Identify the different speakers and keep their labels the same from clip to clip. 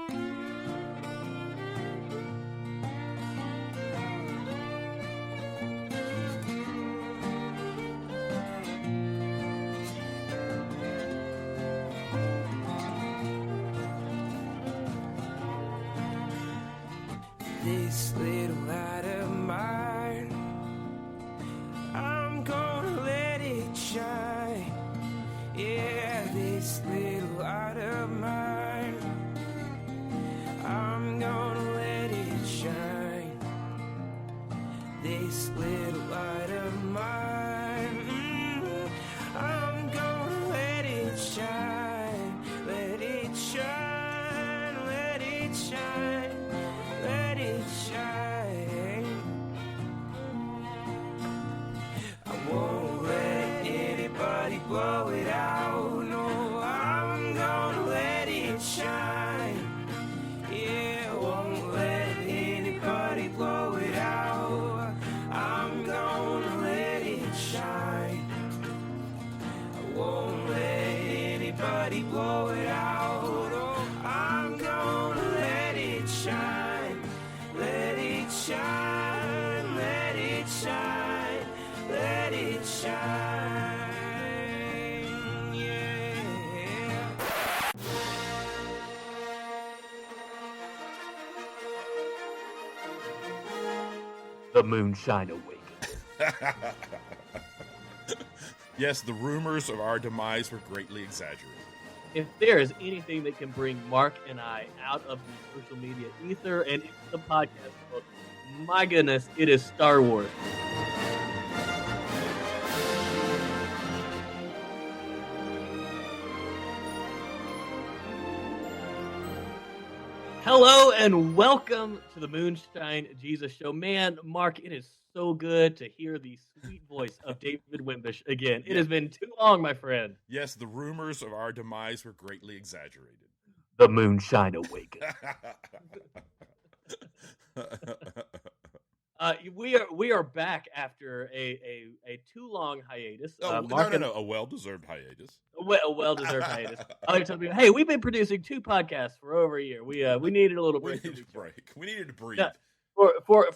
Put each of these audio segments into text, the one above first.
Speaker 1: This little light of mine, I'm gonna let it shine. Yeah, this little light of mine, I'm gonna let it shine. This little light of mine, I'm gonna let it shine. Let it shine, let it shine. Let it shine. I won't let anybody blow it out. No, I'm gonna let it shine. Yeah, I won't let anybody blow it out. I'm gonna let it shine. I won't let anybody blow it out. Oh, I'm gonna let it shine. Let it shine, let it shine, let it shine, yeah.
Speaker 2: The Moonshine Awakens.
Speaker 3: Yes, the rumors of our demise were greatly exaggerated.
Speaker 2: If there is anything that can bring Mark and I out of the social media ether and into the podcast world, my goodness, it is Star Wars. Hello and welcome to the Moonshine Jesus Show. Man, Mark, it is so good to hear the sweet voice of David Wimbish again. It has been too long, my friend.
Speaker 3: Yes, the rumors of our demise were greatly exaggerated.
Speaker 2: The Moonshine Awakens. We are back after a too long hiatus.
Speaker 3: No, a well-deserved hiatus.
Speaker 2: A well-deserved hiatus. I like to tell people, hey, we've been producing 2 podcasts for over a year. We needed a little break.
Speaker 3: We needed to breathe.
Speaker 2: Yeah. For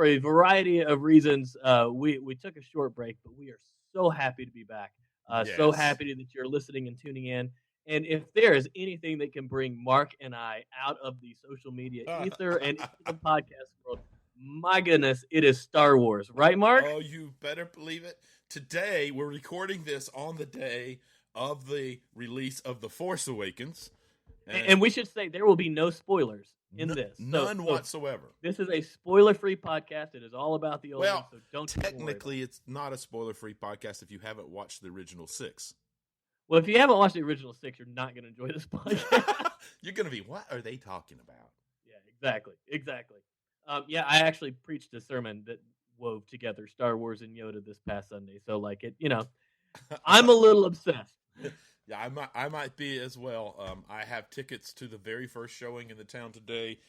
Speaker 2: a variety of reasons, we took a short break, but we are so happy to be back.
Speaker 3: Yes.
Speaker 2: So happy that you're listening and tuning in. And if there is anything that can bring Mark and I out of the social media ether and into the podcast world, my goodness, it is Star Wars. Right, Mark?
Speaker 3: Oh, you better believe it. Today, we're recording this on the day of the release of The Force Awakens.
Speaker 2: And we should say there will be no spoilers in this.
Speaker 3: None whatsoever.
Speaker 2: This is a spoiler-free podcast. It is all about the old one, so don't
Speaker 3: technically, it's not a spoiler-free podcast if you haven't watched the original 6.
Speaker 2: Well, if you haven't watched the original 6, you're not going to enjoy this podcast.
Speaker 3: You're going to be, what are they talking about?
Speaker 2: Yeah, exactly. I actually preached a sermon that wove together Star Wars and Yoda this past Sunday. So, I'm a little obsessed.
Speaker 3: Yeah, I might be as well. I have tickets to the very first showing in the town today.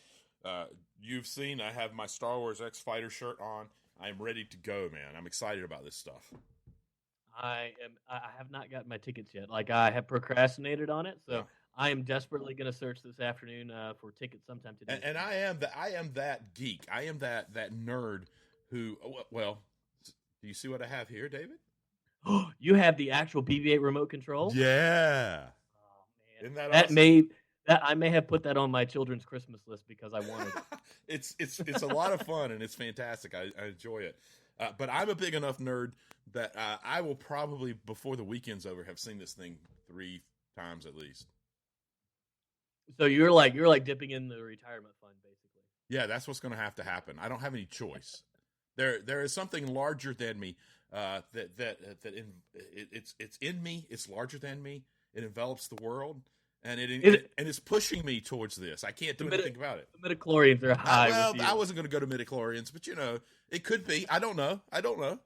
Speaker 3: You've seen I have my Star Wars X Fighter shirt on. I'm ready to go, man. I'm excited about this stuff.
Speaker 2: I have not gotten my tickets yet. I have procrastinated on it, so. Yeah. I am desperately going to search this afternoon for tickets sometime today.
Speaker 3: And I am that geek. I am that nerd who. Well, do you see what I have here, David?
Speaker 2: You have the actual BB-8 remote control.
Speaker 3: Yeah.
Speaker 2: Oh man,
Speaker 3: isn't that awesome?
Speaker 2: I may have put that on my children's Christmas list because I wanted it.
Speaker 3: It's a lot of fun and it's fantastic. I enjoy it. But I'm a big enough nerd that I will probably before the weekend's over have seen this thing 3 times at least.
Speaker 2: So you're like dipping in the retirement fund, basically.
Speaker 3: Yeah, that's what's going to happen. I don't have any choice. There is something larger than me it's in me. It's larger than me. It envelops the world, and it's pushing me towards this. I can't do anything about it.
Speaker 2: The midichlorians are high.
Speaker 3: I wasn't going to go to midichlorians, but it could be. I don't know.
Speaker 2: All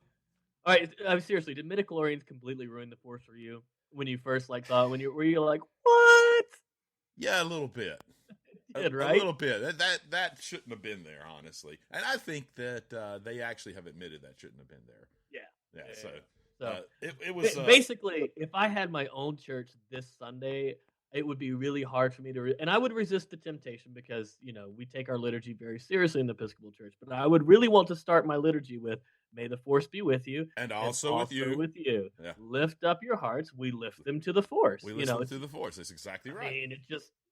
Speaker 2: right, seriously, did midichlorians completely ruin the Force for you when you first thought were you like what?
Speaker 3: Yeah, a little bit.
Speaker 2: It did, right?
Speaker 3: A little bit. That shouldn't have been there, honestly. And I think that they actually have admitted that shouldn't have been there.
Speaker 2: Yeah.
Speaker 3: So it was
Speaker 2: basically, if I had my own church this Sunday, it would be really hard for me to, and I would resist the temptation because, we take our liturgy very seriously in the Episcopal Church. But I would really want to start my liturgy with, "May the force be with you,
Speaker 3: And
Speaker 2: and
Speaker 3: also with
Speaker 2: also
Speaker 3: you.
Speaker 2: with you.
Speaker 3: Yeah.
Speaker 2: Lift up your hearts. We lift them to the force."
Speaker 3: We listen through the force. That's exactly right.
Speaker 2: I mean,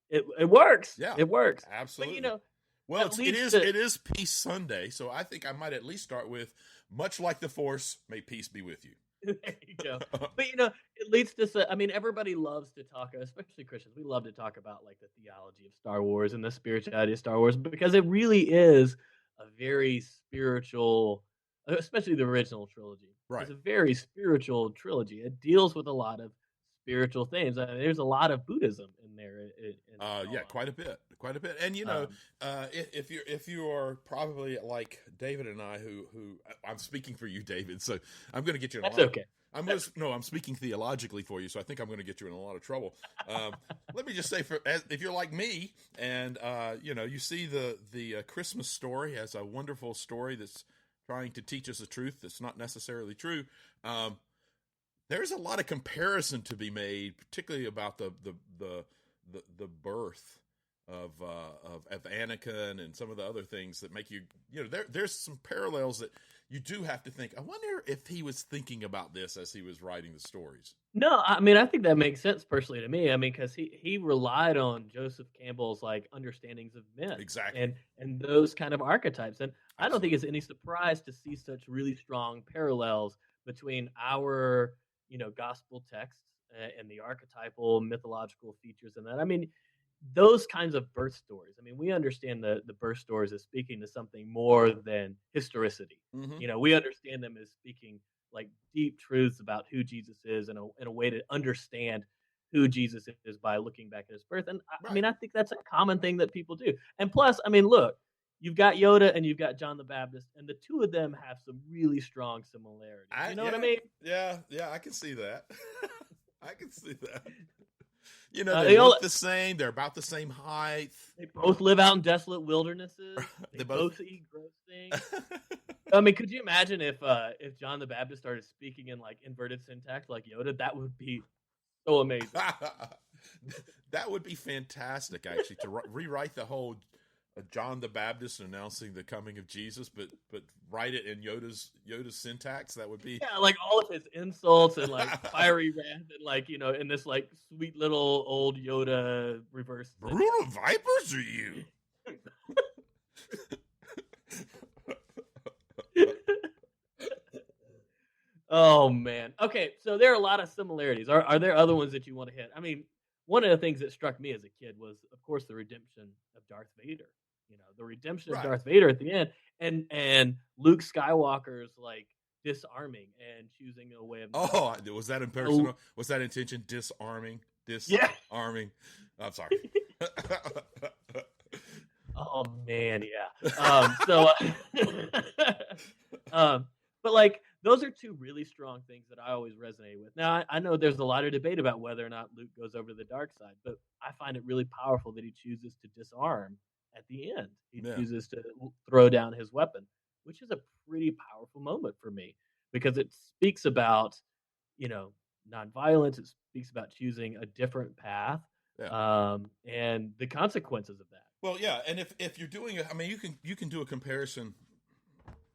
Speaker 2: it works.
Speaker 3: Yeah,
Speaker 2: It works.
Speaker 3: absolutely.
Speaker 2: But
Speaker 3: well,
Speaker 2: that
Speaker 3: it
Speaker 2: leads
Speaker 3: is Peace Sunday, so I think I might at least start with, much like the force, may peace be with you.
Speaker 2: There you go. But it leads to. I mean, everybody loves to talk, especially Christians. We love to talk about like the theology of Star Wars and the spirituality of Star Wars because it really is a very spiritual, especially the original trilogy.
Speaker 3: Right.
Speaker 2: It's a very spiritual trilogy. It deals with a lot of spiritual things. I mean, there's a lot of Buddhism in there.
Speaker 3: Yeah, quite a bit. And if you are probably like David and I, who I'm speaking for you, David, so I'm going to get you in
Speaker 2: That's
Speaker 3: a lot.
Speaker 2: okay.
Speaker 3: I'm speaking theologically for you, so I think I'm going to get you in a lot of trouble. Let me just say, if you're like me, and you see the Christmas story as a wonderful story that's trying to teach us a truth that's not necessarily true. There's a lot of comparison to be made, particularly about the birth of Anakin and some of the other things that make there's some parallels that you do have to think. I wonder if he was thinking about this as he was writing the stories.
Speaker 2: No, I mean, I think that makes sense personally to me. I mean, because he relied on Joseph Campbell's like understandings of men,
Speaker 3: Exactly,
Speaker 2: and those kind of archetypes. And I don't think
Speaker 3: Absolutely.
Speaker 2: it's any surprise to see such really strong parallels between our gospel texts and the archetypal mythological features in that. I mean, those kinds of birth stories. I mean, we understand the birth stories as speaking to something more than historicity.
Speaker 3: Mm-hmm.
Speaker 2: We understand them as speaking like deep truths about who Jesus is and in a way to understand who Jesus is by looking back at his birth. And I
Speaker 3: Right.
Speaker 2: mean, I think that's a common thing that people do. And plus, I mean, look, you've got Yoda and you've got John the Baptist, and the two of them have some really strong similarities. You know what I mean?
Speaker 3: Yeah, I can see that. I can see that. They
Speaker 2: they
Speaker 3: look the same. They're about the same height.
Speaker 2: They both live out in desolate wildernesses. They both eat gross things. I mean, could you imagine if John the Baptist started speaking in like inverted syntax like Yoda? That would be so amazing.
Speaker 3: That would be fantastic, actually, to rewrite the whole John the Baptist announcing the coming of Jesus, but write it in Yoda's syntax. That would be
Speaker 2: like all of his insults and like fiery wrath and like in this like sweet little old Yoda reverse.
Speaker 3: Brood of vipers are you?
Speaker 2: Oh man. Okay, so there are a lot of similarities. Are there other ones that you want to hit? I mean, one of the things that struck me as a kid was, of course, the redemption of Darth Vader. The redemption of Darth Vader at the end, and Luke Skywalker's like disarming and choosing a way of.
Speaker 3: Oh, was that impersonal? Was that intention? Disarming. I'm sorry.
Speaker 2: Oh man, yeah. But like those are two really strong things that I always resonate with. Now I know there's a lot of debate about whether or not Luke goes over to the dark side, but I find it really powerful that he chooses to disarm at the end. He chooses to throw down his weapon, which is a pretty powerful moment for me because it speaks about nonviolence. It speaks about choosing a different path. And the consequences of that.
Speaker 3: Well, yeah, and if you're doing it, I mean, you can do a comparison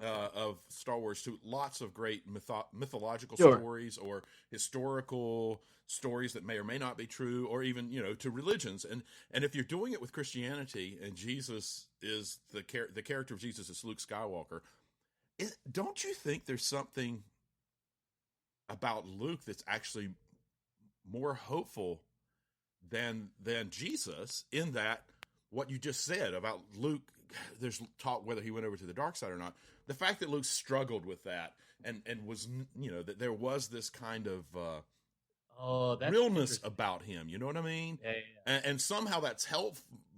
Speaker 3: of Star Wars to lots of great mythological stories or historical stories that may or may not be true, or even to religions. And if you're doing it with Christianity and Jesus is the character of Jesus is Luke Skywalker, don't you think there's something about Luke that's actually more hopeful than Jesus, in that what you just said about Luke, there's talk whether he went over to the dark side or not. The fact that Luke struggled with that and was, that there was this kind of realness about him. You know what I mean?
Speaker 2: Yeah.
Speaker 3: And somehow that's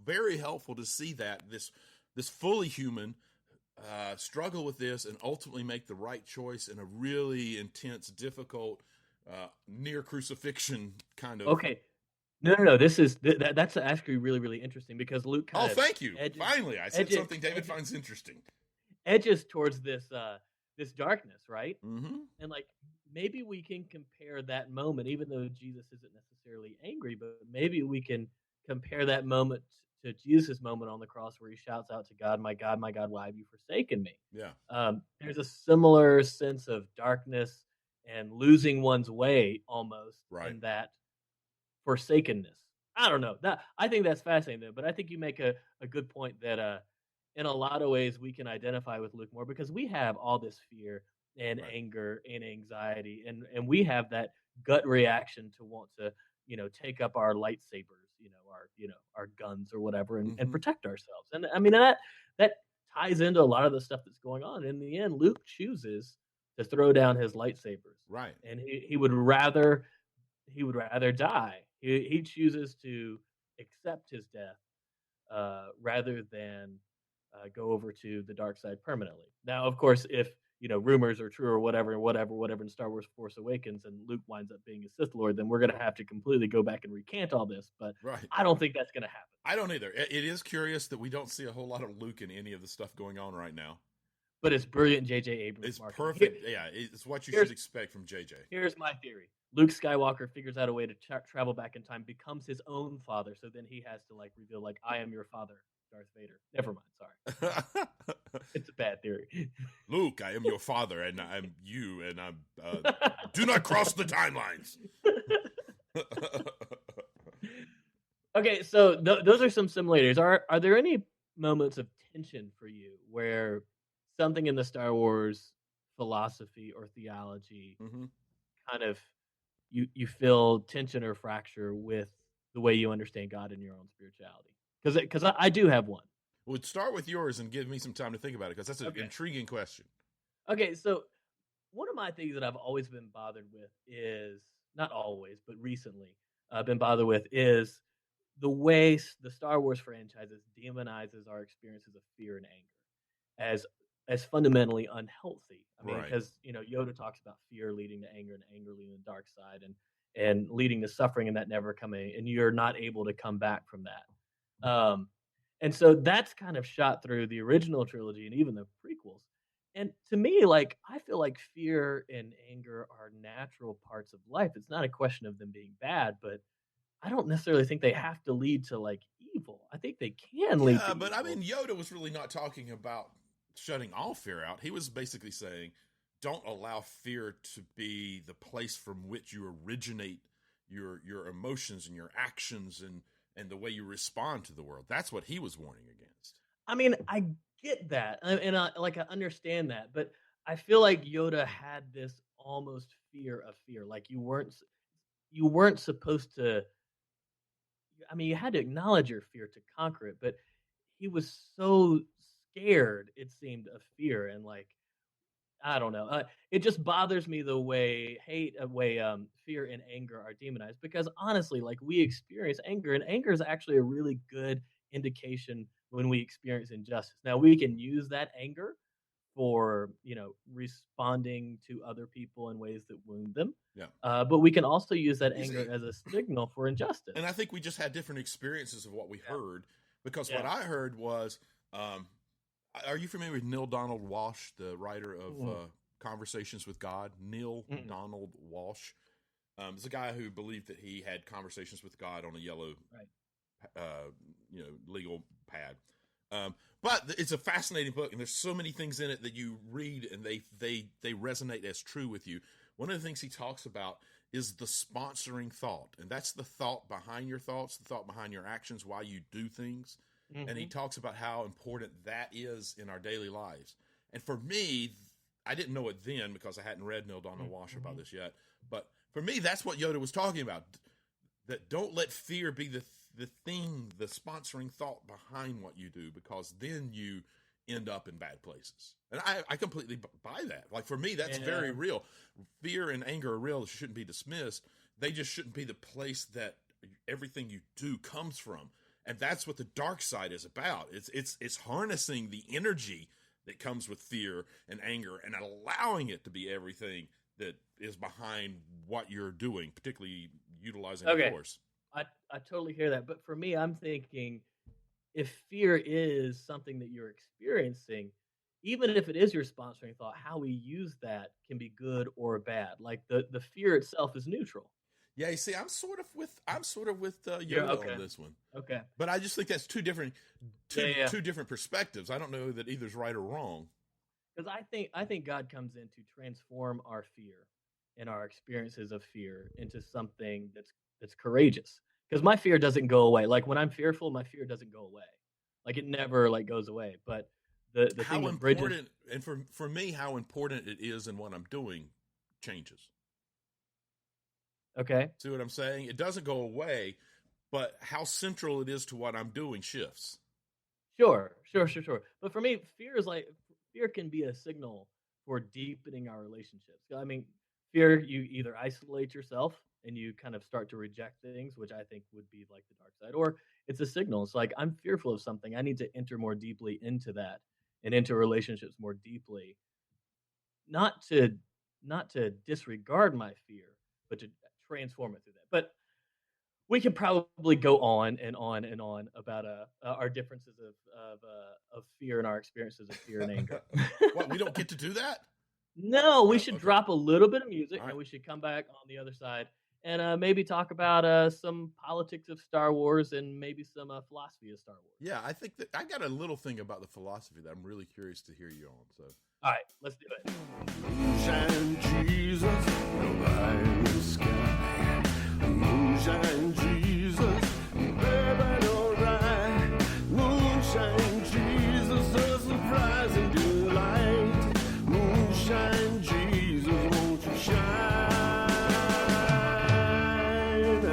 Speaker 3: very helpful to see that this fully human struggle with this and ultimately make the right choice in a really intense, difficult, near crucifixion kind of.
Speaker 2: Okay. No. That's actually really, really interesting because Luke.
Speaker 3: Thank you. Finally, I said something David finds interesting.
Speaker 2: Edges towards this darkness, right?
Speaker 3: Mm-hmm.
Speaker 2: And like maybe we can compare that moment, even though Jesus isn't necessarily angry, but maybe we can compare that moment to Jesus' moment on the cross where he shouts out to God, my God, why have you forsaken me?
Speaker 3: Yeah.
Speaker 2: There's a similar sense of darkness and losing one's way almost
Speaker 3: Right.
Speaker 2: in that forsakenness. I don't know. That I think that's fascinating though, but I think you make a good point that in a lot of ways we can identify with Luke more because we have all this fear and
Speaker 3: Right.
Speaker 2: anger and anxiety and we have that gut reaction to want to, take up our lightsabers, our guns or whatever and
Speaker 3: Hmm.
Speaker 2: protect ourselves. And I mean that ties into a lot of the stuff that's going on. In the end, Luke chooses to throw down his lightsabers.
Speaker 3: Right.
Speaker 2: And he would rather die. He chooses to accept his death rather than go over to the dark side permanently. Now, of course, if rumors are true or whatever in Star Wars Force Awakens, and Luke winds up being a Sith Lord, then we're going to have to completely go back and recant all this. But
Speaker 3: Right.
Speaker 2: I don't think that's going to happen.
Speaker 3: I don't either. It is curious that we don't see a whole lot of Luke in any of the stuff going on right now.
Speaker 2: But it's brilliant, J.J. Abrams.
Speaker 3: It's
Speaker 2: marketing.
Speaker 3: perfect. Yeah, it's what you should expect from JJ.
Speaker 2: Here's my theory. Luke Skywalker figures out a way to travel back in time, becomes his own father, so then he has to reveal I am your father, Darth Vader. Never mind, sorry. It's a bad theory.
Speaker 3: Luke, I am your father, and I'm you, and I'm do not cross the timelines.
Speaker 2: Okay, so those are some similarities. Are there any moments of tension for you where something in the Star Wars philosophy or theology
Speaker 3: Mm-hmm.
Speaker 2: kind of you feel tension or fracture with the way you understand God and your own spirituality? Because I do have one.
Speaker 3: Well, start with yours and give me some time to think about it, because that's an intriguing question.
Speaker 2: Okay, so one of my things that I've always been bothered with is, not always, but recently I've been bothered with, is the way the Star Wars franchises demonizes our experiences of fear and anger as fundamentally unhealthy. I mean,
Speaker 3: Right.
Speaker 2: because Yoda talks about fear leading to anger and anger leading to the dark side and leading to suffering and that never coming, and you're not able to come back from that. And so that's kind of shot through the original trilogy and even the prequels. And to me, I feel like fear and anger are natural parts of life. It's not a question of them being bad, but I don't necessarily think they have to lead to evil. I think they can lead to
Speaker 3: Yeah, but
Speaker 2: evil.
Speaker 3: I mean, Yoda was really not talking about shutting all fear out. He was basically saying, don't allow fear to be the place from which you originate your emotions and your actions and the way you respond to the world. That's what he was warning against.
Speaker 2: I mean, I get that, and I understand that, but I feel like Yoda had this almost fear of fear. Like you weren't supposed to. I mean, you had to acknowledge your fear to conquer it, but he was so scared. It seemed of fear, and I don't know. It just bothers me the way fear and anger are demonized because honestly, we experience anger, and anger is actually a really good indication when we experience injustice. Now we can use that anger for responding to other people in ways that wound them.
Speaker 3: Yeah.
Speaker 2: But we can also use that anger as a signal for injustice.
Speaker 3: And I think we just had different experiences of what we heard, because what
Speaker 2: Yeah.
Speaker 3: I heard was, are you familiar with Neil Donald Walsh, the writer of Conversations with God? Neil Donald Walsh. Is a guy who believed that he had conversations with God on a yellow, legal pad. But it's a fascinating book, and there's so many things in it that you read and they resonate as true with you. One of the things he talks about is the sponsoring thought, and that's the thought behind your thoughts, the thought behind your actions, why you do things. Mm-hmm. And he talks about how important that is in our daily lives. And for me, I didn't know it then because I hadn't read Neil Donald Walsh about this yet. But for me, that's what Yoda was talking about. That don't let fear be the thing, the sponsoring thought behind what you do, because then you end up in bad places. And I completely buy that. Like, for me, that's very real. Fear and anger are real. It shouldn't be dismissed. They just shouldn't be the place that everything you do comes from. And that's what the dark side is about. It's harnessing the energy that comes with fear and anger and allowing it to be everything that is behind what you're doing, particularly utilizing the Force.
Speaker 2: I totally hear that. But for me, I'm thinking, if fear is something that you're experiencing, even if it is your sponsoring thought, how we use that can be good or bad. Like the fear itself is neutral.
Speaker 3: Yeah, you see, I'm sort of with
Speaker 2: Yeah.
Speaker 3: Yoda
Speaker 2: Okay.
Speaker 3: on this one,
Speaker 2: Okay.
Speaker 3: but I just think that's two different
Speaker 2: Yeah. Yeah.
Speaker 3: two different perspectives. I don't know that either's right or wrong.
Speaker 2: Because I think God comes in to transform our fear and our experiences of fear into something that's courageous. Because my fear doesn't go away. Like when I'm fearful, my fear doesn't go away. Like it never like goes away. But the thing
Speaker 3: How
Speaker 2: that bridges.
Speaker 3: important, and for me, how important it is in what I'm doing changes.
Speaker 2: Okay.
Speaker 3: See what I'm saying? It doesn't go away, but how central it is to what I'm doing shifts.
Speaker 2: Sure. But for me, fear can be a signal for deepening our relationships. I mean, fear, you either isolate yourself and you kind of start to reject things, which I think would be like the dark side, or it's a signal. It's like I'm fearful of something. I need to enter more deeply into that and into relationships more deeply, not to disregard my fear, but to transform it through that. But we could probably go on and on and on about our differences of fear and our experiences of fear and anger.
Speaker 3: What, we don't get to do that?
Speaker 2: No, we
Speaker 3: Oh,
Speaker 2: should
Speaker 3: okay.
Speaker 2: drop a little bit of music,
Speaker 3: All right.
Speaker 2: and we should come back on the other side and maybe talk about some politics of Star Wars and maybe some philosophy of Star Wars.
Speaker 3: Yeah, I think that I got a little thing about the philosophy that I'm really curious to hear you on. So,
Speaker 2: All right, let's do it.
Speaker 4: Moonshine Jesus, no eye in the sky. Moonshine Jesus, baby, alright. Moonshine Jesus, a surprising delight. Moonshine Jesus, won't you shine a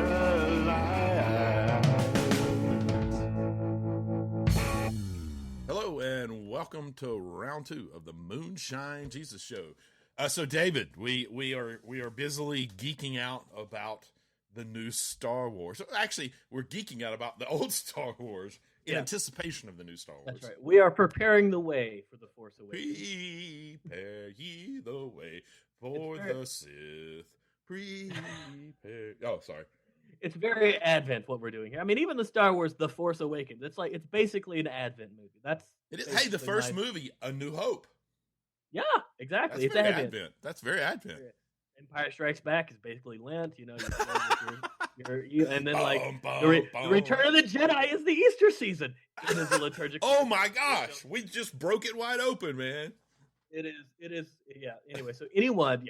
Speaker 4: light?
Speaker 3: hello and welcome to round 2 of the Moonshine Jesus Show. So, David, we are busily geeking out about the new Star Wars. Actually, we're geeking out about the old Star Wars in anticipation of the new Star Wars.
Speaker 2: That's right. We are preparing the way for the Force Awakens.
Speaker 3: Prepare ye the way for the Sith. Prepare. Oh, sorry.
Speaker 2: It's very Advent what we're doing here. I mean, even the Star Wars The Force Awakens, it's basically an Advent movie.
Speaker 3: It is. Hey, the first movie, A New Hope.
Speaker 2: Yeah, exactly.
Speaker 3: That's
Speaker 2: It's
Speaker 3: very
Speaker 2: Advent.
Speaker 3: That's very Advent.
Speaker 2: Empire Strikes Back is basically Lent. You know, and then like
Speaker 3: Bum,
Speaker 2: the
Speaker 3: bum.
Speaker 2: Return of the Jedi is the Easter season. It is a liturgical.
Speaker 3: Oh my gosh, we just broke it wide open, man.
Speaker 2: It is. Yeah. Anyway, so anyone,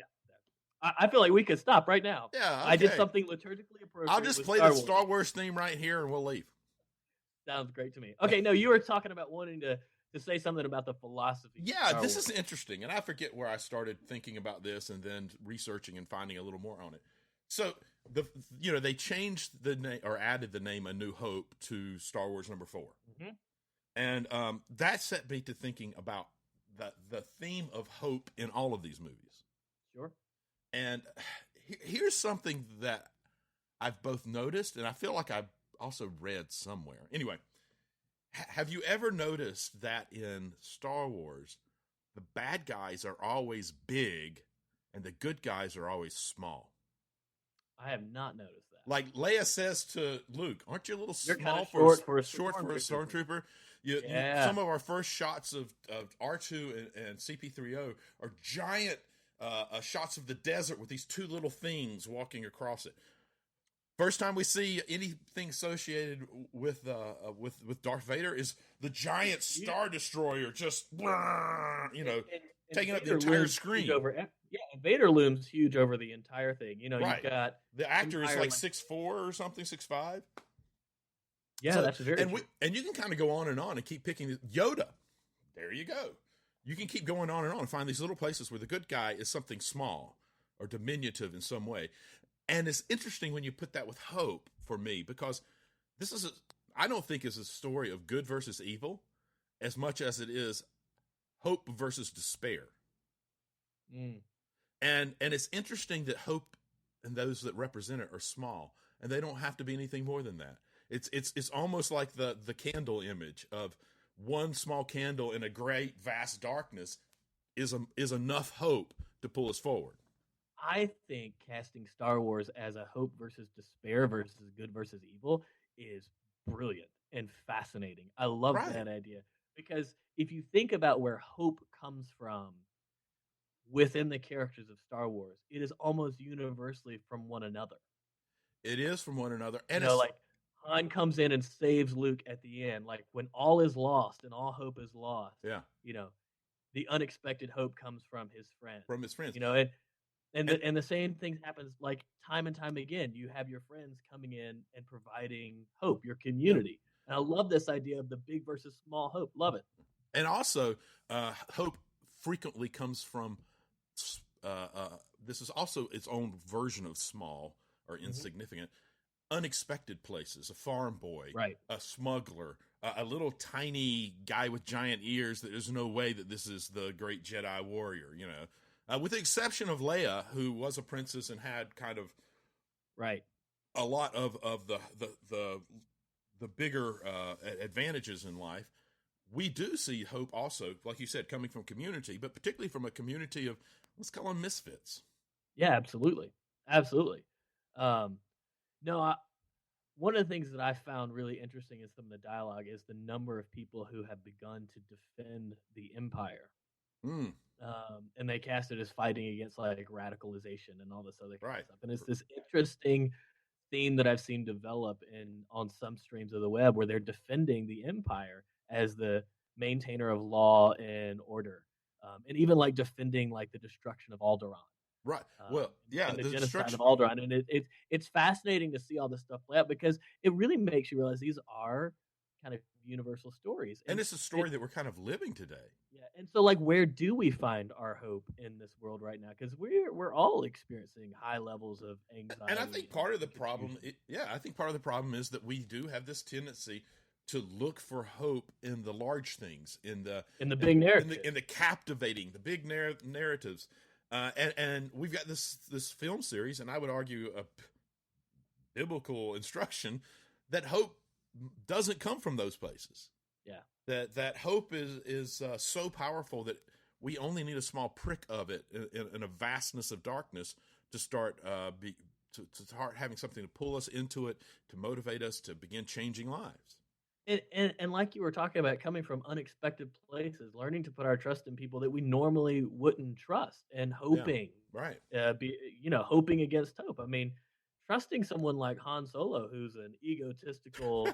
Speaker 2: I feel like we could stop right now.
Speaker 3: Yeah, okay.
Speaker 2: I did something liturgically appropriate.
Speaker 3: I'll just play the Star Wars theme right here, and we'll leave.
Speaker 2: Sounds great to me. Okay, no, you were talking about wanting to say something about the philosophy.
Speaker 3: Yeah, this is interesting, and I forget where I started thinking about this, and then researching and finding a little more on it. So they changed the name or added the name A New Hope to Star Wars number 4, and that set me to thinking about the theme of hope in all of these movies.
Speaker 2: Sure.
Speaker 3: And here's something that I've both noticed, and I feel like I've also read somewhere. Anyway. Have you ever noticed that in Star Wars, the bad guys are always big and the good guys are always small?
Speaker 2: I have not noticed that.
Speaker 3: Like Leia says to Luke, "Aren't you a little
Speaker 2: You're
Speaker 3: small
Speaker 2: for a
Speaker 3: stormtrooper?" Some of our first shots of R2 and CP3O are giant shots of the desert with these two little things walking across it. First time we see anything associated with Darth Vader is the giant Star Destroyer just taking up the entire screen.
Speaker 2: And Vader looms huge over the entire thing. You know,
Speaker 3: right.
Speaker 2: You've got
Speaker 3: the actor is like 6'4" or something, 6'5".
Speaker 2: Yeah, so, that's very true.
Speaker 3: And you can kind of go on and keep picking Yoda. There you go. You can keep going on and find these little places where the good guy is something small or diminutive in some way. And it's interesting when you put that with hope for me, because I don't think it's a story of good versus evil as much as it is hope versus despair. And it's interesting that hope and those that represent it are small, and they don't have to be anything more than that. It's almost like the candle image of one small candle in a great vast darkness is enough hope to pull us forward.
Speaker 2: I think casting Star Wars as a hope versus despair versus good versus evil is brilliant and fascinating. I love that idea Because if you think about where hope comes from within the characters of Star Wars, it is almost universally from one another.
Speaker 3: It is from one another,
Speaker 2: You
Speaker 3: and
Speaker 2: know,
Speaker 3: it's
Speaker 2: like Han comes in and saves Luke at the end. Like when all is lost and all hope is lost,
Speaker 3: yeah,
Speaker 2: you know, the unexpected hope comes from his friends.
Speaker 3: from his friends.
Speaker 2: You know, and the same thing happens like time and time again. You have your friends coming in and providing hope, your community. And I love this idea of the big versus small hope. Love it.
Speaker 3: And also, hope frequently comes from. This is also its own version of small or insignificant, unexpected places. A farm boy,
Speaker 2: Right.
Speaker 3: a smuggler, a little tiny guy with giant ears. That there's no way that this is the great Jedi warrior. You know, with the exception of Leia, who was a princess and had kind of
Speaker 2: Right.
Speaker 3: a lot of the bigger advantages in life. We do see hope also, like you said, coming from community, but particularly from a community of, let's call them misfits.
Speaker 2: Yeah, absolutely. Absolutely. No, one of the things that I found really interesting in some of the dialogue is the number of people who have begun to defend the Empire.
Speaker 3: Mm,
Speaker 2: And they cast it as fighting against like radicalization and all this other kind
Speaker 3: Right.
Speaker 2: of stuff. And it's this interesting theme that I've seen develop on some streams of the web where they're defending the Empire as the maintainer of law and order, and even like defending like the destruction of Alderaan.
Speaker 3: right. Well, yeah,
Speaker 2: And the
Speaker 3: the
Speaker 2: genocide
Speaker 3: destruction.
Speaker 2: of Alderaan, and it's fascinating to see all this stuff play out because it really makes you realize these are kind of universal stories,
Speaker 3: And it's a story that we're kind of living today.
Speaker 2: yeah. And so, like, where do we find our hope in this world right now? Because we're all experiencing high levels of anxiety.
Speaker 3: And I think part of the
Speaker 2: confusion.
Speaker 3: problem, I think part of the problem is that we do have this tendency to look for hope in the large things, in the
Speaker 2: big narrative,
Speaker 3: in the captivating, the big narratives, and we've got this film series, and I would argue a biblical instruction that hope doesn't come from those places.
Speaker 2: Yeah,
Speaker 3: That hope is so powerful that we only need a small prick of it in a vastness of darkness to start to start having something to pull us into it, to motivate us to begin changing lives.
Speaker 2: and like you were talking about, coming from unexpected places, learning to put our trust in people that we normally wouldn't trust, and hoping,
Speaker 3: Right.
Speaker 2: Hoping against hope. I mean, trusting someone like Han Solo, who's an egotistical,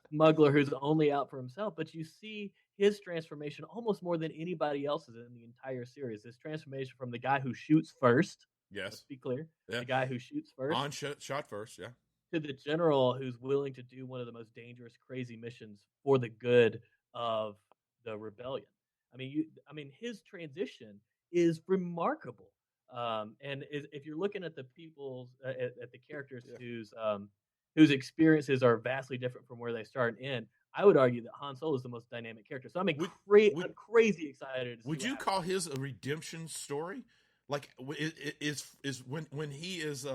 Speaker 2: smuggler who's only out for himself, but you see his transformation almost more than anybody else's in the entire series. This transformation from the guy who shoots first,
Speaker 3: Yes.
Speaker 2: let's be clear,
Speaker 3: Yeah.
Speaker 2: the guy who shoots first,
Speaker 3: On shot first. Yeah.
Speaker 2: to the general who's willing to do one of the most dangerous, crazy missions for the good of the rebellion. I mean, his transition is remarkable. And if you're looking at the people's at the characters whose experiences are vastly different from where they start and end, I would argue that Han Solo is the most dynamic character. So I'm crazy excited. To see
Speaker 3: Would
Speaker 2: what
Speaker 3: you
Speaker 2: happens.
Speaker 3: call his a redemption story? Like is when he is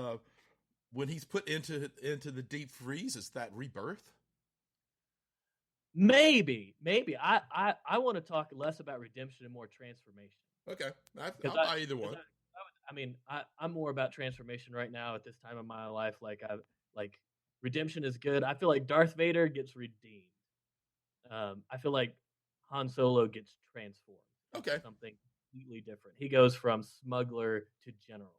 Speaker 3: when he's put into the deep freeze, is that rebirth?
Speaker 2: Maybe. I want to talk less about redemption and more transformation.
Speaker 3: Okay, I'll
Speaker 2: 'Cause
Speaker 3: buy either one.
Speaker 2: I'm more about transformation right now at this time of my life. Like redemption is good. I feel like Darth Vader gets redeemed. I feel like Han Solo gets transformed. into
Speaker 3: Okay.
Speaker 2: something completely different. He goes from smuggler to general,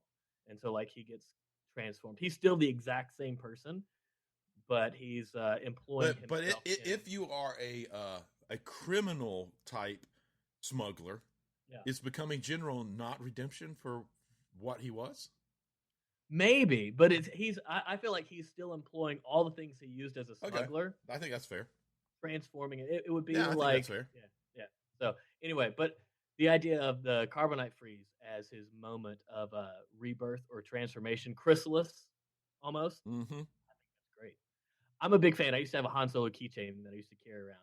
Speaker 2: and so like he gets transformed. He's still the exact same person, but he's employing
Speaker 3: But
Speaker 2: himself.
Speaker 3: if you are a criminal type smuggler,
Speaker 2: Yeah.
Speaker 3: is becoming general not redemption for what he was?
Speaker 2: Maybe, but I feel like he's still employing all the things he used as a
Speaker 3: Okay.
Speaker 2: smuggler,
Speaker 3: I think that's fair.
Speaker 2: transforming it. It would be
Speaker 3: Yeah, I think
Speaker 2: like
Speaker 3: that's fair.
Speaker 2: yeah. So anyway, but the idea of the carbonite freeze as his moment of rebirth or transformation, chrysalis, almost.
Speaker 3: Mm-hmm.
Speaker 2: That's great. I'm a big fan. I used to have a Han Solo keychain that I used to carry around.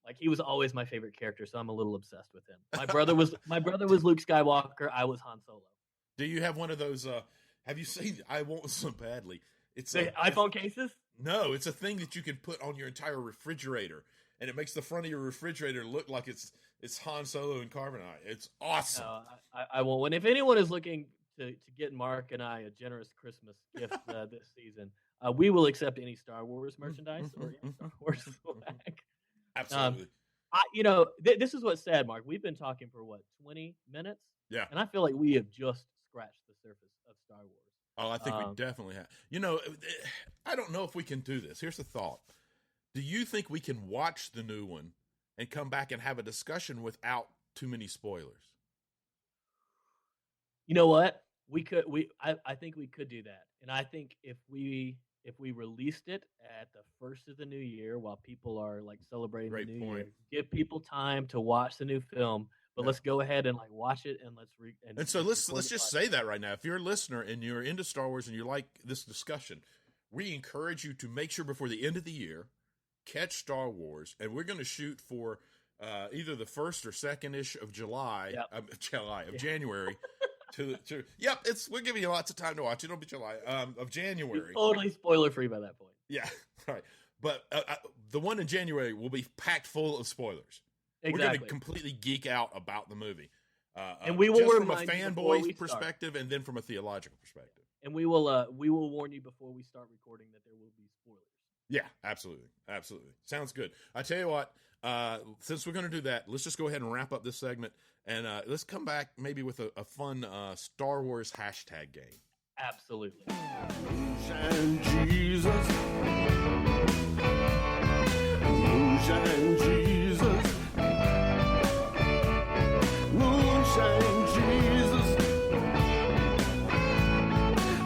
Speaker 2: Like he was always my favorite character, so I'm a little obsessed with him. My brother was Luke Skywalker. I was Han Solo.
Speaker 3: Do you have one of those? Have you seen? I want so badly. It's
Speaker 2: The iPhone cases.
Speaker 3: No, it's a thing that you can put on your entire refrigerator, and it makes the front of your refrigerator look like it's Han Solo and carbonite. It's awesome.
Speaker 2: No, I won't. When if anyone is looking to get Mark and I a generous Christmas gift this season, we will accept any Star Wars merchandise or Star Wars swag.
Speaker 3: Absolutely.
Speaker 2: This is what's sad, Mark. We've been talking for 20 minutes,
Speaker 3: Yeah.
Speaker 2: and I feel like we have just scratched the surface of Star Wars.
Speaker 3: Oh, I think we definitely have. I don't know if we can do this. Here's the thought. Do you think we can watch the new one and come back and have a discussion without too many spoilers?
Speaker 2: You know what? I think we could do that. And I think if we released it at the first of the new year while people are like celebrating
Speaker 3: Great
Speaker 2: the new
Speaker 3: point.
Speaker 2: year, give people time to watch the new film, but let's go ahead and like watch it and
Speaker 3: and so let's just say that right now. If you're a listener and you're into Star Wars and you like this discussion, we encourage you to make sure before the end of the year catch Star Wars, and we're going to shoot for either the 1st or 2nd-ish of January. We're giving you lots of time to watch. It'll be July of January.
Speaker 2: It's totally spoiler free by that point.
Speaker 3: Yeah, right. But the one in January will be packed full of spoilers.
Speaker 2: Exactly.
Speaker 3: We're going to completely geek out about the movie,
Speaker 2: and we will
Speaker 3: just from a
Speaker 2: remind you
Speaker 3: fanboy perspective, and then from a theological perspective.
Speaker 2: And we will warn you before we start recording that there will be spoilers.
Speaker 3: Yeah, absolutely. Sounds good. I tell you what, since we're going to do that, let's just go ahead and wrap up this segment, and let's come back maybe with a fun Star Wars hashtag game.
Speaker 2: Absolutely.
Speaker 4: Moonshine Jesus. Moonshine Jesus. Moonshine Jesus.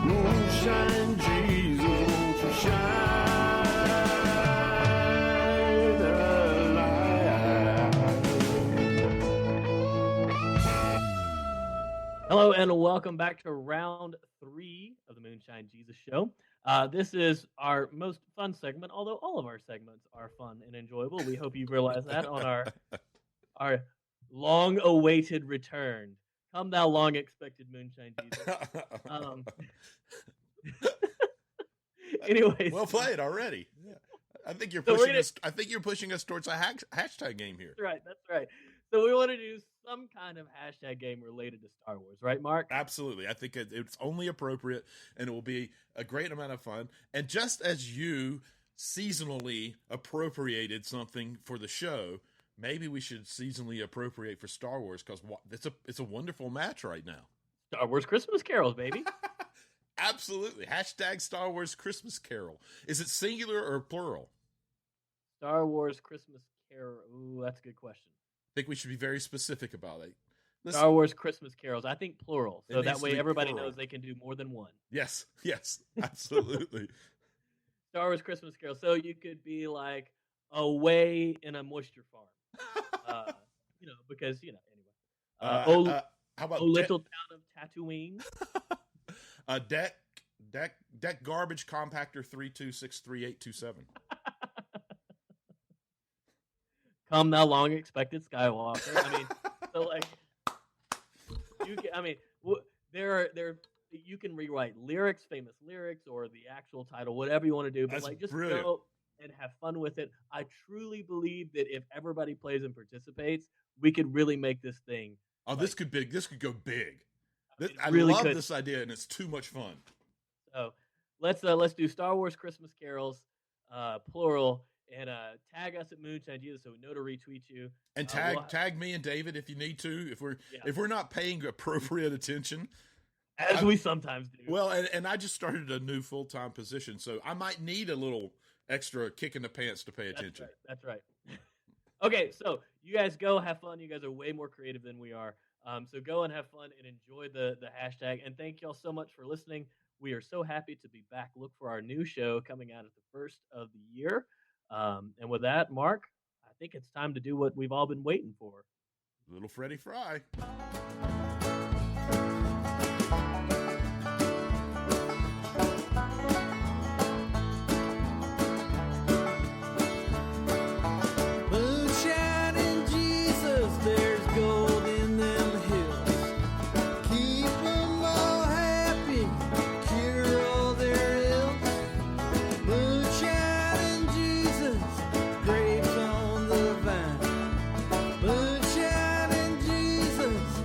Speaker 4: Moonshine Jesus. Won't you shine?
Speaker 2: Hello and welcome back to round 3 of the Moonshine Jesus Show. This is our most fun segment, although all of our segments are fun and enjoyable. We hope you realize that on our long-awaited return. Come thou long-expected Moonshine Jesus. Anyways,
Speaker 3: well played already. Yeah. I think you're pushing us towards a hashtag game here.
Speaker 2: That's right. So we want to do some kind of hashtag game related to Star Wars, right, Mark?
Speaker 3: Absolutely. I think it's only appropriate, and it will be a great amount of fun. And just as you seasonally appropriated something for the show, maybe we should seasonally appropriate for Star Wars, because it's a wonderful match right now.
Speaker 2: Star Wars Christmas carols, baby.
Speaker 3: Absolutely. Hashtag Star Wars Christmas Carol. Is it singular or plural?
Speaker 2: Star Wars Christmas Carol. Ooh, that's a good question.
Speaker 3: I think we should be very specific about it.
Speaker 2: Star Wars Christmas carols. I think plural. So that way everybody knows they can do more than one.
Speaker 3: Yes, absolutely.
Speaker 2: Star Wars Christmas carol. So you could be like away in a moisture farm. Because, anyway.
Speaker 3: How about
Speaker 2: little town of Tatooine?
Speaker 3: Deck garbage compactor 3263827.
Speaker 2: Come thou long expected Skywalker. I mean, so like, you can rewrite lyrics, famous lyrics, or the actual title, whatever you want to do. But
Speaker 3: That's
Speaker 2: just
Speaker 3: brilliant.
Speaker 2: Go and have fun with it. I truly believe that if everybody plays and participates, we could really make this thing.
Speaker 3: Oh, this could go big. I
Speaker 2: really
Speaker 3: love
Speaker 2: could.
Speaker 3: this idea, and it's too much fun.
Speaker 2: So let's do Star Wars Christmas carols, plural. And tag us at Moonshine Jesus so we know to retweet you.
Speaker 3: And tag me and David if you need to. If we're not paying appropriate attention,
Speaker 2: as we sometimes do.
Speaker 3: Well, and I just started a new full-time position, so I might need a little extra kick in the pants to pay attention.
Speaker 2: That's right. Okay, so you guys go have fun. You guys are way more creative than we are. So go and have fun and enjoy the hashtag. And thank y'all so much for listening. We are so happy to be back. Look for our new show coming out at the first of the year. And with that, Mark, I think it's time to do what we've all been waiting for.
Speaker 3: Little Freddie Fry.
Speaker 1: Moonshine and Jesus, there's gold in them hills. Keep them all happy, cure all their ills. Moonshine and Jesus, grapes on the vine. Moonshine and Jesus,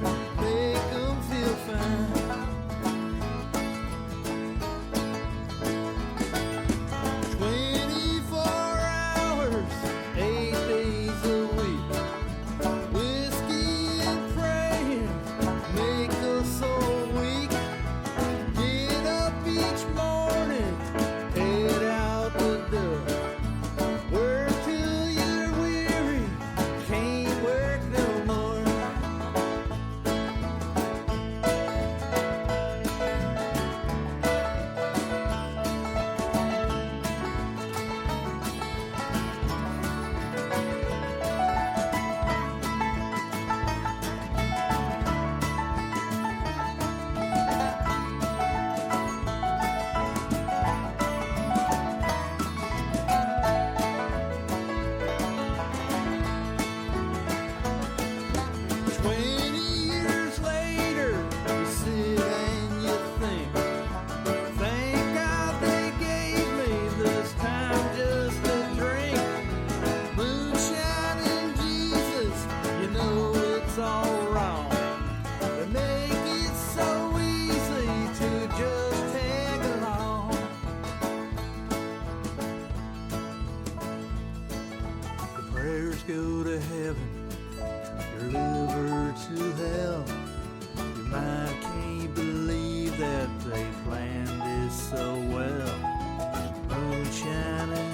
Speaker 1: go to heaven, your liver to hell. Your mind can't believe that they planned this so well. Moonshine and